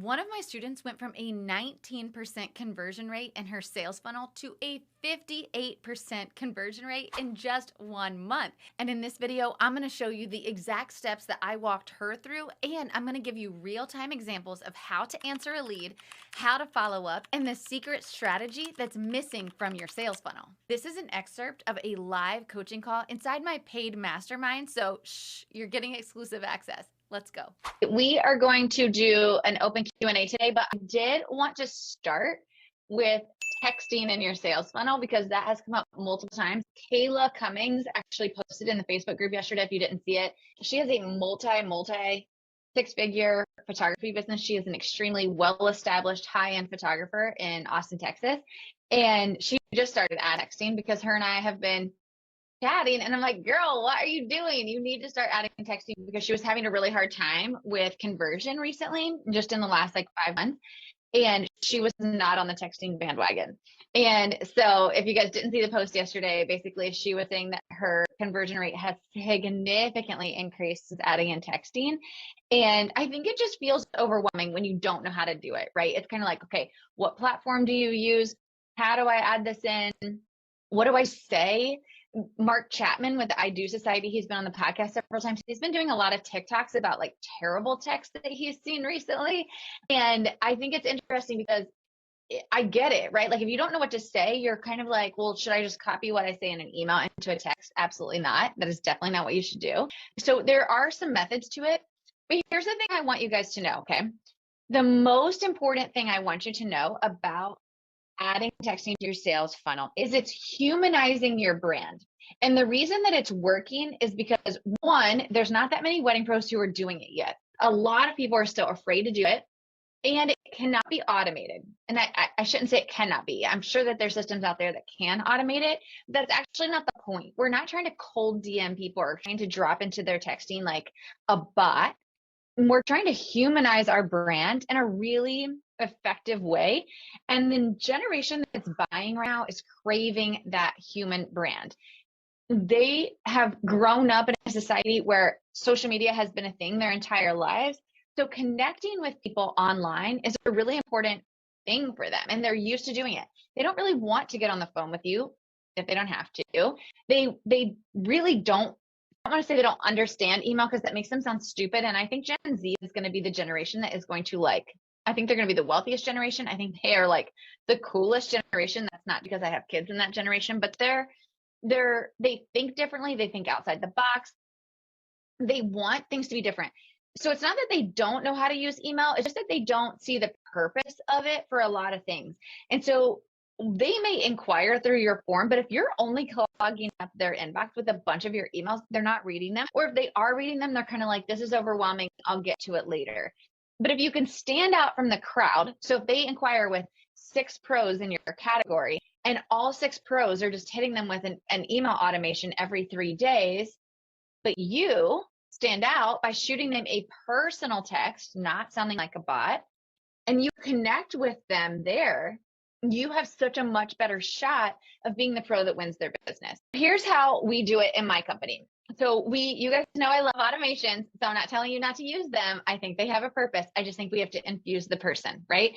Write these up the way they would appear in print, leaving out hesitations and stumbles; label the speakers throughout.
Speaker 1: One of my students went from a 19% conversion rate in her sales funnel to a 58% conversion rate in just 1 month. And in this video, I'm going to show you the exact steps that I walked her through, and I'm going to give you real-time examples of how to answer a lead, how to follow up, and the secret strategy that's missing from your sales funnel. This is an excerpt of a live coaching call inside my paid mastermind, so you're getting exclusive access. Let's go. We are going to do an open Q&A today, but I did want to start with texting in your sales funnel because that has come up multiple times. Kayla Cummings actually posted in the Facebook group yesterday if you didn't see it. She has a multi six-figure photography business. She is an extremely well-established high-end photographer in Austin, Texas. And she just started ad texting because her and I have been chatting, and I'm like, girl, what are you doing? You need to start adding texting, because she was having a really hard time with conversion recently, just in the last like 5 months. And she was not on the texting bandwagon. And so if you guys didn't see the post yesterday, basically she was saying that her conversion rate has significantly increased since adding in texting. And I think it just feels overwhelming when you don't know how to do it, right? It's kind of like, okay, what platform do you use? How do I add this in? What do I say? Mark Chapman with the I Do Society, he's been on the podcast several times. He's been doing a lot of TikToks about like terrible texts that he's seen recently. And I think it's interesting because I get it, right? Like if you don't know what to say, you're kind of like, well, should I just copy what I say in an email into a text? Absolutely not. That is definitely not what you should do. So there are some methods to it. But here's the thing I want you guys to know, okay? The most important thing I want you to know about adding texting to your sales funnel is it's humanizing your brand. And the reason that it's working is because, one, there's not that many wedding pros who are doing it yet. A lot of people are still afraid to do it, and it cannot be automated. And I shouldn't say it cannot be. I'm sure that there's systems out there that can automate it. That's actually not the point. We're not trying to cold DM people or trying to drop into their texting like a bot. We're trying to humanize our brand in a really effective way. And the generation that's buying right now is craving that human brand. They have grown up in a society where social media has been a thing their entire lives. So connecting with people online is a really important thing for them, and they're used to doing it. They don't really want to get on the phone with you if they don't have to. They really don't. I want to say they don't understand email because that makes them sound stupid. And I think Gen Z is going to be the generation that is going to I think they're going to be the wealthiest generation. I think they are like the coolest generation. That's not because I have kids in that generation, but they think differently. They think outside the box. They want things to be different. So it's not that they don't know how to use email. It's just that they don't see the purpose of it for a lot of things. And so they may inquire through your form, but if you're only clogging up their inbox with a bunch of your emails, they're not reading them. Or if they are reading them, they're kind of like, this is overwhelming, I'll get to it later. But if you can stand out from the crowd, so if they inquire with 6 pros in your category and all 6 pros are just hitting them with an email automation every 3 days, but you stand out by shooting them a personal text, not sounding like a bot, and you connect with them there, you have such a much better shot of being the pro that wins their business. Here's how we do it in my company. So you guys know I love automations, so I'm not telling you not to use them. I think they have a purpose. I just think we have to infuse the person, right?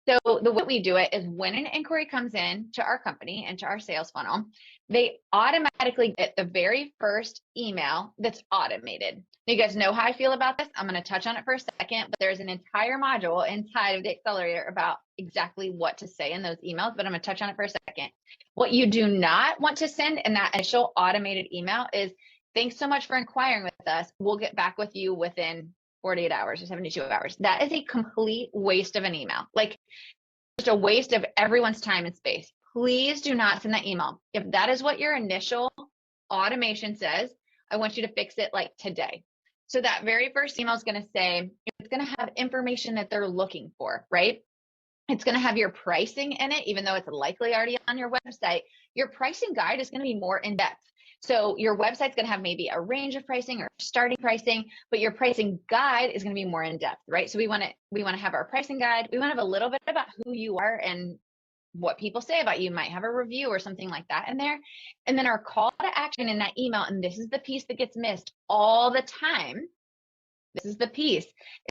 Speaker 1: So the way we do it is when an inquiry comes in to our company, into our sales funnel, they automatically get the very first email that's automated. You guys know how I feel about this. I'm going to touch on it for a second, but there's an entire module inside of the accelerator about exactly what to say in those emails, but I'm going to touch on it for a second. What you do not want to send in that initial automated email is, thanks so much for inquiring with us. We'll get back with you within 48 hours or 72 hours. That is a complete waste of an email. Like, just a waste of everyone's time and space. Please do not send that email. If that is what your initial automation says, I want you to fix it like today. So that very first email is going to say, it's going to have information that they're looking for, right? It's going to have your pricing in it, even though it's likely already on your website. Your pricing guide is going to be more in depth. So your website's going to have maybe a range of pricing or starting pricing, but your pricing guide is going to be more in depth, right? So we want to have our pricing guide. We want to have a little bit about who you are and what people say about you. Might have a review or something like that in there. And then our call to action in that email, and this is the piece that gets missed all the time, This is the piece,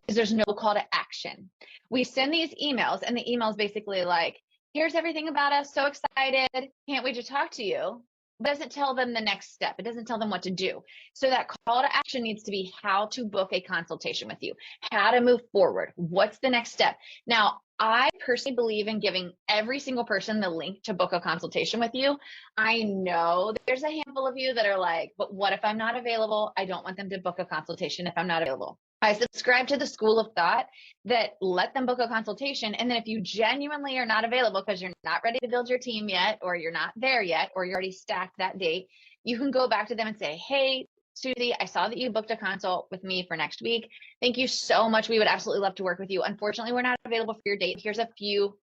Speaker 1: is there's no call to action. We send these emails, and the email's basically like, here's everything about us, so excited, can't wait to talk to you. It doesn't tell them the next step. It doesn't tell them what to do. So that call to action needs to be how to book a consultation with you, how to move forward, what's the next step. Now, I personally believe in giving every single person the link to book a consultation with you. I know there's a handful of you that are like, but what if I'm not available? I don't want them to book a consultation if I'm not available. I subscribe to the school of thought that let them book a consultation. And then if you genuinely are not available because you're not ready to build your team yet, or you're not there yet, or you're already stacked that date, you can go back to them and say, hey, Susie, I saw that you booked a consult with me for next week. Thank you so much. We would absolutely love to work with you. Unfortunately, we're not available for your date. Here's a few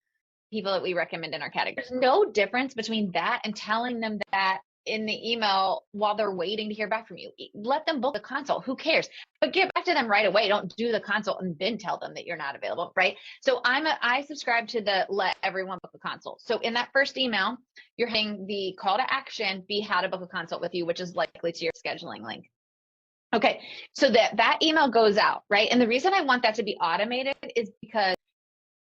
Speaker 1: people that we recommend in our category. There's no difference between that and telling them that in the email while they're waiting to hear back from you. Let them book the consult. Who cares? But get back to them right away. Don't do the consult and then tell them that you're not available, right? So I subscribe to the let everyone book a consult. So in that first email, you're having the call to action be how to book a consult with you, which is likely to your scheduling link. Okay, so that email goes out, right? And the reason I want that to be automated is because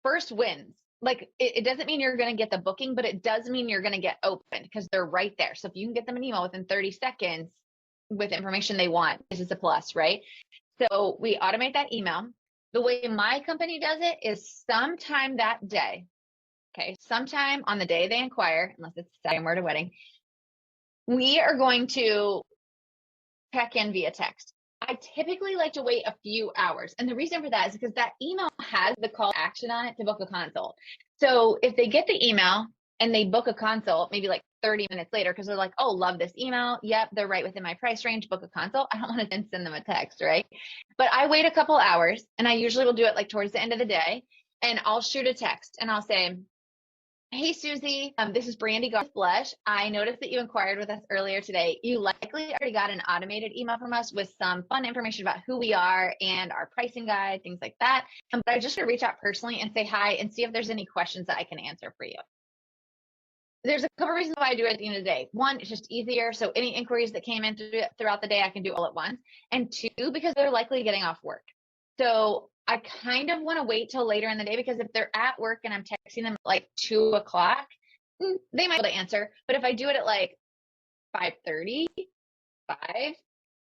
Speaker 1: first wins. Like it doesn't mean you're going to get the booking, but it does mean you're going to get open because they're right there. So if you can get them an email within 30 seconds with information they want, this is a plus, right? So we automate that email. The way my company does it is sometime that day, okay, sometime on the day they inquire, unless it's Saturday and we're at a wedding, we are going to check in via text. I typically like to wait a few hours. And the reason for that is because that email has the call to action on it to book a consult. So if they get the email and they book a consult, maybe like 30 minutes later, because they're like, oh, love this email. Yep, they're right within my price range, book a consult. I don't want to then send them a text, right? But I wait a couple hours, and I usually will do it like towards the end of the day, and I'll shoot a text and I'll say, hey, Susie, this is Brandee Blush. I noticed that you inquired with us earlier today. You likely already got an automated email from us with some fun information about who we are and our pricing guide, things like that. But I just want to reach out personally and say hi and see if there's any questions that I can answer for you. There's a couple reasons why I do it at the end of the day. One, it's just easier. So any inquiries that came in throughout the day, I can do all at once. And two, because they're likely getting off work. So I kind of want to wait till later in the day, because if they're at work and I'm texting them at like 2 o'clock, they might be able to answer. But if I do it at like 5:30, 5,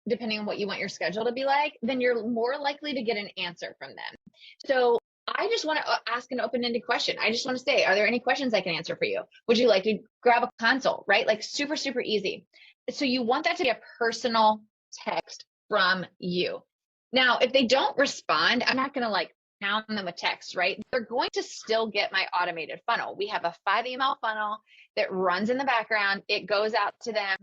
Speaker 1: depending on what you want your schedule to be like, then you're more likely to get an answer from them. So I just want to ask an open-ended question. I just want to say, are there any questions I can answer for you? Would you like to grab a consult, right? Like super, super easy. So you want that to be a personal text from you. Now, if they don't respond, I'm not going to like pound them with text, right? They're going to still get my automated funnel. We have a 5 email funnel that runs in the background. It goes out to them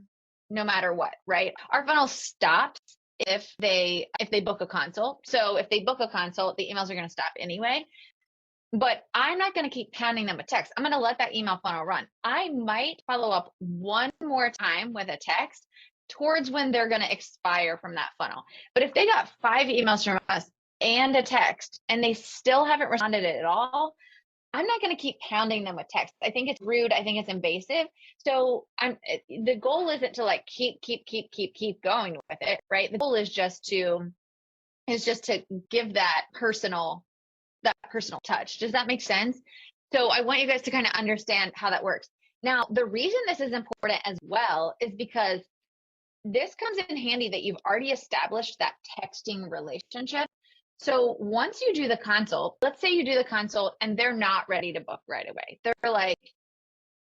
Speaker 1: no matter what, right? Our funnel stops if they book a consult. So if they book a consult, the emails are going to stop anyway. But I'm not going to keep pounding them with text. I'm going to let that email funnel run. I might follow up one more time with a text towards when they're going to expire from that funnel. But if they got 5 emails from us and a text and they still haven't responded at all, I'm not going to keep pounding them with text. I think it's rude. I think it's invasive. So the goal isn't to like keep going with it, right? The goal is just to give that personal touch. Does that make sense? So I want you guys to kind of understand how that works. Now, the reason this is important as well is because this comes in handy that you've already established that texting relationship. So once you do the consult, let's say you do the consult and they're not ready to book right away. They're like,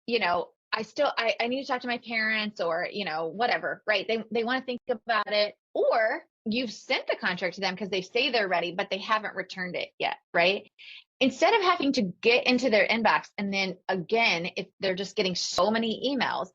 Speaker 1: I need to talk to my parents, or, whatever, right? They want to think about it, or you've sent the contract to them because they say they're ready, but they haven't returned it yet, right? Instead of having to get into their inbox, and then again, if they're just getting so many emails,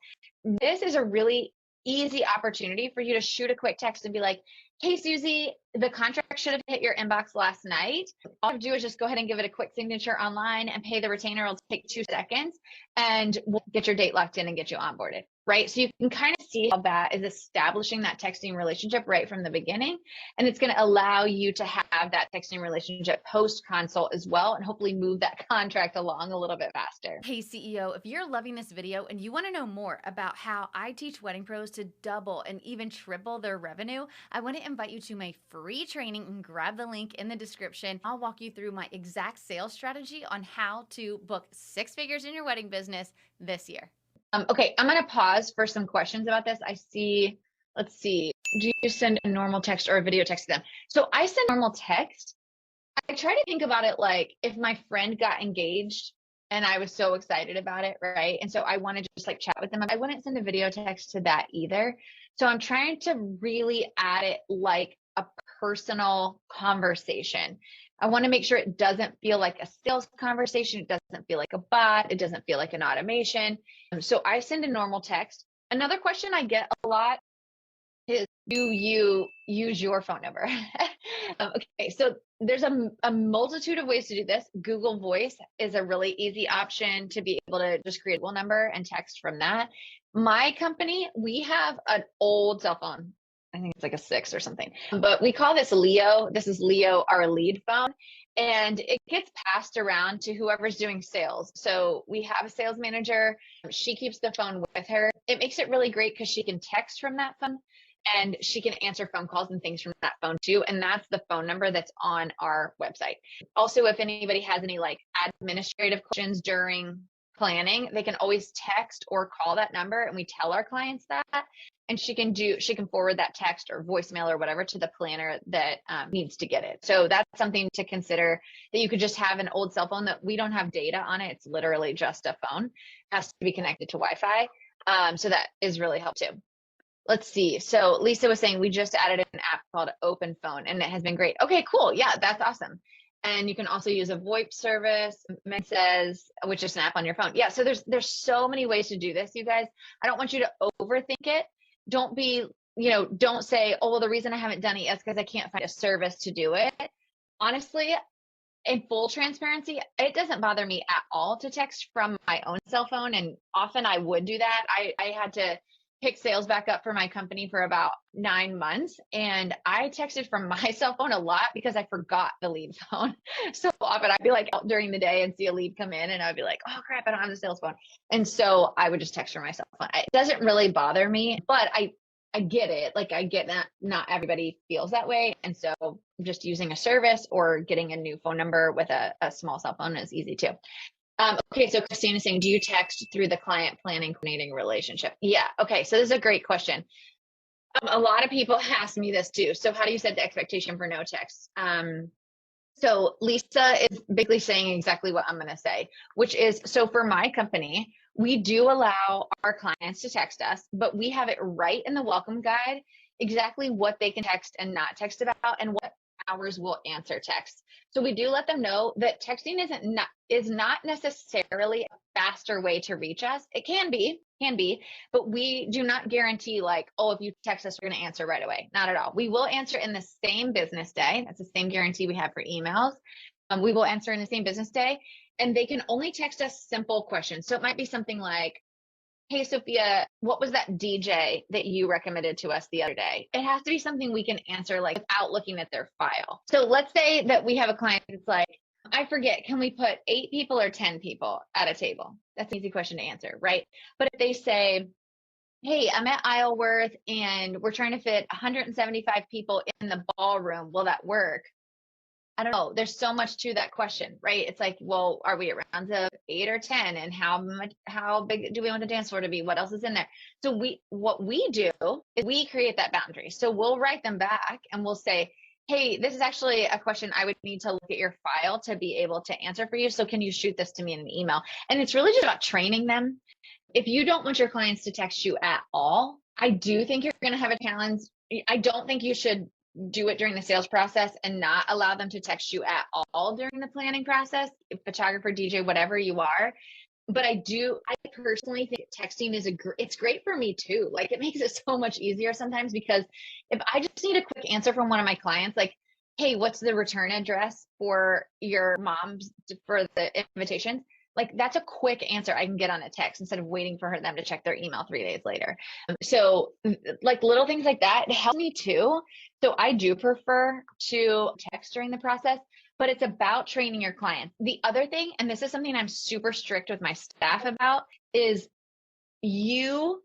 Speaker 1: this is a really easy opportunity for you to shoot a quick text and be like, hey, Susie, the contract should have hit your inbox last night. All you have to do is just go ahead and give it a quick signature online and pay the retainer. It'll take 2 seconds, and we'll get your date locked in and get you onboarded.
Speaker 2: right? So you can kind of see how that is establishing that texting relationship right from the beginning. And it's going to allow you to have that texting relationship post consult as well, and hopefully move that contract along a little bit faster.
Speaker 1: Hey CEO, if you're loving this video and you want to know more about how I teach wedding pros to double and even triple their revenue, I want to invite you to my free training and grab the link in the description. I'll walk you through my exact sales strategy on how to book 6 figures in your wedding business this year.
Speaker 2: Okay, I'm going to pause for some questions about this. I see, let's see, do you send a normal text or a video text to them? So I send normal text. I try to think about it like if my friend got engaged and I was so excited about it, right? And so I want to just like chat with them. I wouldn't send a video text to that either. So I'm trying to really add it like a personal conversation. I want to make sure it doesn't feel like a sales conversation. It doesn't feel like a bot. It doesn't feel like an automation. So I send a normal text. Another question I get a lot is, do you use your phone number? Okay, so there's a multitude of ways to do this. Google Voice is a really easy option to be able to just create a Google number and text from that. My company, we have an old cell phone. I think it's like a 6 or something, but we call this Leo. This is Leo, our lead phone, and it gets passed around to whoever's doing sales. So we have a sales manager. She keeps the phone with her. It makes it really great because she can text from that phone, and she can answer phone calls and things from that phone too. And that's the phone number that's on our website. Also, if anybody has any like administrative questions during planning, they can always text or call that number, and we tell our clients that, and she can forward that text or voicemail or whatever to the planner that needs to get it. So that's something to consider, that you could just have an old cell phone that we don't have data on it. It's literally just a phone. It has to be connected to Wi-Fi. So that is really helpful too. Let's see. So Lisa was saying we just added an app called Open Phone, and it has been great. Okay, cool. Yeah, that's awesome. And you can also use a VoIP service, Mensays, which is an app on your phone. Yeah, so there's so many ways to do this, you guys. I don't want you to overthink it. Don't be, don't say, oh, well, the reason I haven't done it is because I can't find a service to do it. Honestly, in full transparency, it doesn't bother me at all to text from my own cell phone. And often I would do that. I had to pick sales back up for my company for about 9 months. And I texted from my cell phone a lot because I forgot the lead phone. So often I'd be like out during the day and see a lead come in, and I'd be like, oh crap, I don't have the sales phone. And so I would just text from my cell phone. It doesn't really bother me, but I get it. Like I get that not everybody feels that way. And so just using a service or getting a new phone number with a small cell phone is easy too. Okay, so Christine is saying, do you text through the client planning coordinating relationship? Yeah, okay, so this is a great question. A lot of people ask me this too. So how do you set the expectation for no text? So Lisa is basically saying exactly what I'm going to say, which is, so for my company, we do allow our clients to text us, but we have it right in the welcome guide exactly what they can text and not text about, and what hours we'll answer text. So we do let them know that texting is not necessarily a faster way to reach us. It can be, but we do not guarantee like, oh, if you text us, we're going to answer right away. Not at all. We will answer in the same business day. That's the same guarantee we have for emails. We will answer in the same business day, and they can only text us simple questions. So it might be something like, hey, Sophia, what was that DJ that you recommended to us the other day? It has to be something we can answer like without looking at their file. So let's say that we have a client that's like, I forget, can we put 8 people or 10 people at a table? That's an easy question to answer, right? But if they say, hey, I'm at Isleworth and we're trying to fit 175 people in the ballroom, will that work? I don't know. There's so much to that question, right? It's like, well, are we at rounds of 8 or 10? And how big do we want the dance floor to be? What else is in there? So what we do is we create that boundary. So we'll write them back and we'll say, hey, this is actually a question I would need to look at your file to be able to answer for you. So can you shoot this to me in an email? And it's really just about training them. If you don't want your clients to text you at all, I do think you're going to have a challenge. I don't think you should do it during the sales process and not allow them to text you at all during the planning process, photographer, DJ, whatever you are. But I personally think texting it's great for me too. Like it makes it so much easier sometimes, because if I just need a quick answer from one of my clients, like, hey, what's the return address for your mom's for the invitations? Like that's a quick answer I can get on a text instead of waiting for them to check their email 3 days later. So like little things like that help me too. So I do prefer to text during the process, but it's about training your clients. The other thing, and this is something I'm super strict with my staff about, is you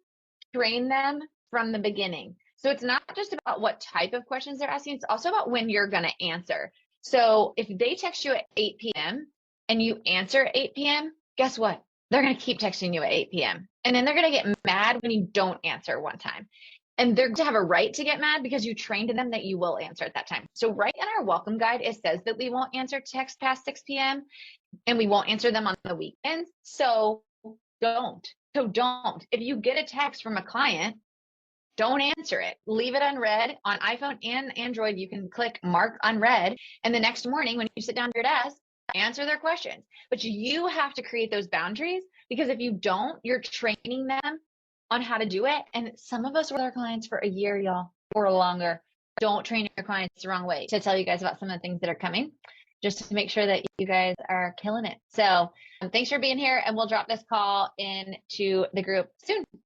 Speaker 2: train them from the beginning. So it's not just about what type of questions they're asking, it's also about when you're going to answer. So if they text you at 8 p.m. and you answer at 8 p.m., guess what? They're going to keep texting you at 8 p.m. And then they're going to get mad when you don't answer one time. And they're going to have a right to get mad because you trained them that you will answer at that time. So right in our welcome guide, it says that we won't answer texts past 6 p.m. and we won't answer them on the weekends. So don't. If you get a text from a client, don't answer it. Leave it unread. On iPhone and Android, you can click mark unread. And the next morning when you sit down at your desk, answer their questions. But you have to create those boundaries, because if you don't, you're training them on how to do it. And some of us were with our clients for a year, y'all, or longer. Don't train your clients the wrong way. To tell you guys about some of the things that are coming, just to make sure that you guys are killing it. So thanks for being here, and we'll drop this call into the group soon.